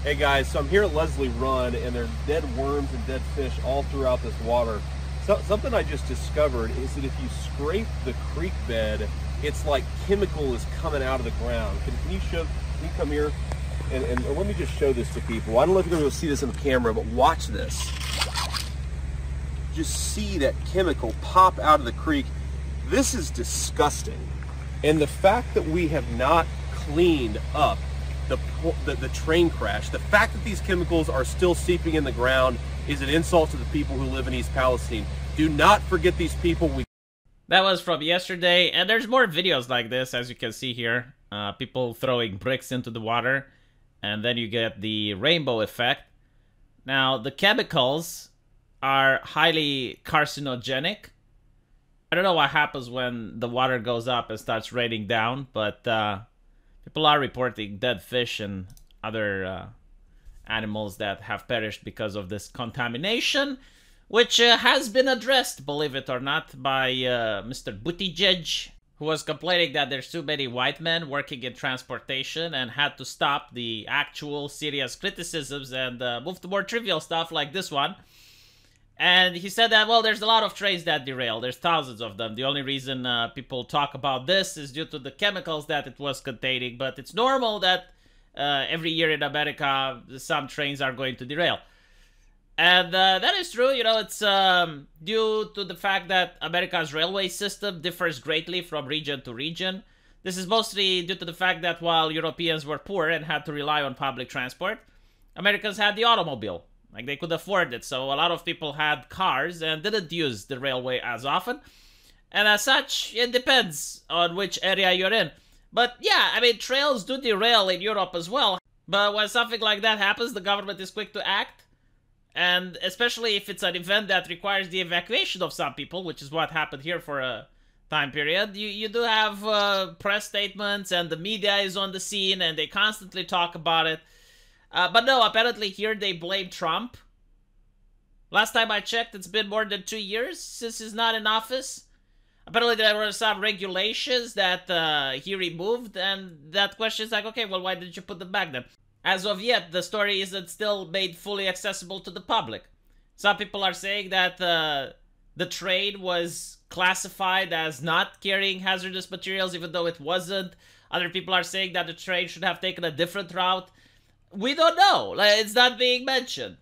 Hey guys, so I'm here at Leslie Run and there are dead worms and dead fish all throughout this water. So, something I just discovered is that if you scrape the creek bed, it's like chemical is coming out of the ground. Can you come here and let me just show this to people. I don't know if you're going to see this in the camera, but watch this. Just see that chemical pop out of the creek. This is disgusting. And the fact that we have not cleaned up the train crash, the fact that these chemicals are still seeping in the ground is an insult to the people who live in East Palestine. Do not forget these people. That was from yesterday, and there's more videos like this, as you can see here. People throwing bricks into the water, and then you get the rainbow effect. Now, the chemicals are highly carcinogenic. I don't know what happens when the water goes up and starts raining down, but people are reporting dead fish and other animals that have perished because of this contamination, which has been addressed, believe it or not, by Mr. Buttigieg, who was complaining that there's too many white men working in transportation and had to stop the actual serious criticisms and move to more trivial stuff like this one. And he said that, well, there's a lot of trains that derail. There's thousands of them. The only reason people talk about this is due to the chemicals that it was containing. But it's normal that every year in America, some trains are going to derail. And that is true. You know, it's due to the fact that America's railway system differs greatly from region to region. This is mostly due to the fact that while Europeans were poor and had to rely on public transport, Americans had the automobile. Like, they could afford it, so a lot of people had cars and didn't use the railway as often. And as such, it depends on which area you're in. But yeah, I mean, trails do derail in Europe as well. But when something like that happens, the government is quick to act. And especially if it's an event that requires the evacuation of some people, which is what happened here for a time period, you do have press statements and the media is on the scene and they constantly talk about it. But no, apparently here they blame Trump. Last time I checked, it's been more than 2 years since he's not in office. Apparently there were some regulations that he removed, and that question is like, okay, well, why didn't you put them back then? As of yet, the story isn't still made fully accessible to the public. Some people are saying that the train was classified as not carrying hazardous materials, even though it wasn't. Other people are saying that the train should have taken a different route. We don't know. Like, it's not being mentioned.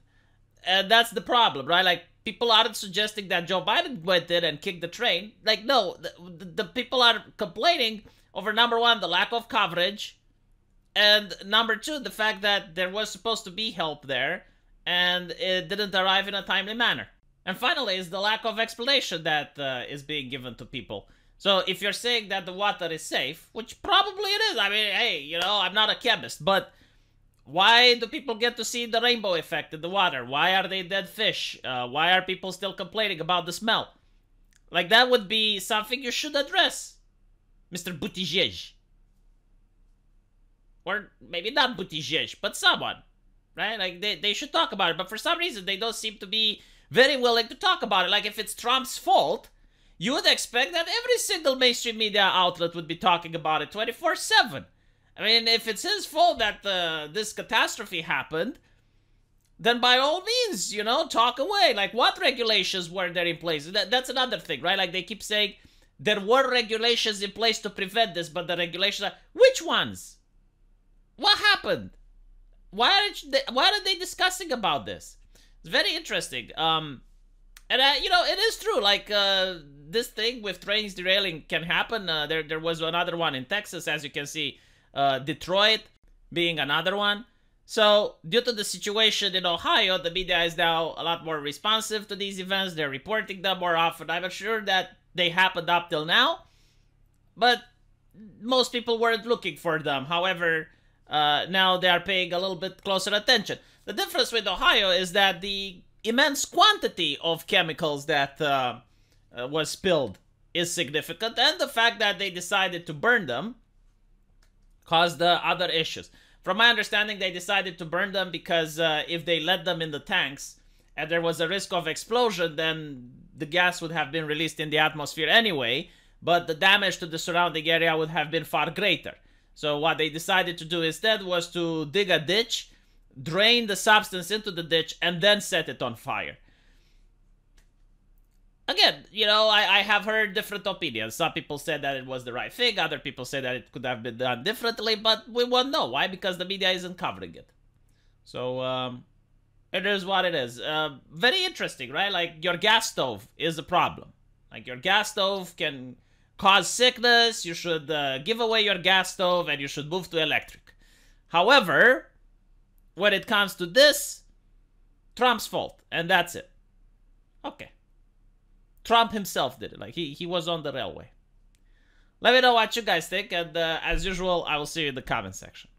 And that's the problem, right? Like, people aren't suggesting that Joe Biden went in and kicked the train. Like, no, the people are complaining over, number one, the lack of coverage, and number two, the fact that there was supposed to be help there, and it didn't arrive in a timely manner. And finally, is the lack of explanation that is being given to people. So if you're saying that the water is safe, which probably it is, I mean, hey, you know, I'm not a chemist, but why do people get to see the rainbow effect in the water? Why are they dead fish? Why are people still complaining about the smell? Like, that would be something you should address, Mr. Buttigieg. Or maybe not Buttigieg, but someone, right? Like, they should talk about it. But for some reason, they don't seem to be very willing to talk about it. Like, if it's Trump's fault, you would expect that every single mainstream media outlet would be talking about it 24/7. I mean, if it's his fault that this catastrophe happened, then by all means, you know, talk away. Like, what regulations were there in place? That's another thing, right? Like, they keep saying there were regulations in place to prevent this, but the regulations are... Which ones? What happened? Why aren't they discussing about this? It's very interesting. And, you know, it is true. Like, this thing with trains derailing can happen. There was another one in Texas, as you can see. Detroit being another one. So, due to the situation in Ohio, the media is now a lot more responsive to these events. They're reporting them more often. I'm sure that they happened up till now, but most people weren't looking for them. However, now they are paying a little bit closer attention. The difference with Ohio is that the immense quantity of chemicals that was spilled is significant, and the fact that they decided to burn them caused other issues. From my understanding, they decided to burn them because if they let them in the tanks and there was a risk of explosion, then the gas would have been released in the atmosphere anyway, but the damage to the surrounding area would have been far greater. So what they decided to do instead was to dig a ditch drain the substance into the ditch, and then set it on fire. Again, you know, I have heard different opinions. Some people said that it was the right thing. Other people said that it could have been done differently, but we won't know. Why? Because the media isn't covering it. So, it is what it is. Very interesting, right? Like, your gas stove is a problem. Like, your gas stove can cause sickness. You should give away your gas stove, and you should move to electric. However, when it comes to this, Trump's fault, and that's it. Okay. Trump himself did it. Like, he was on the railway. Let me know what you guys think, and as usual, I will see you in the comment section.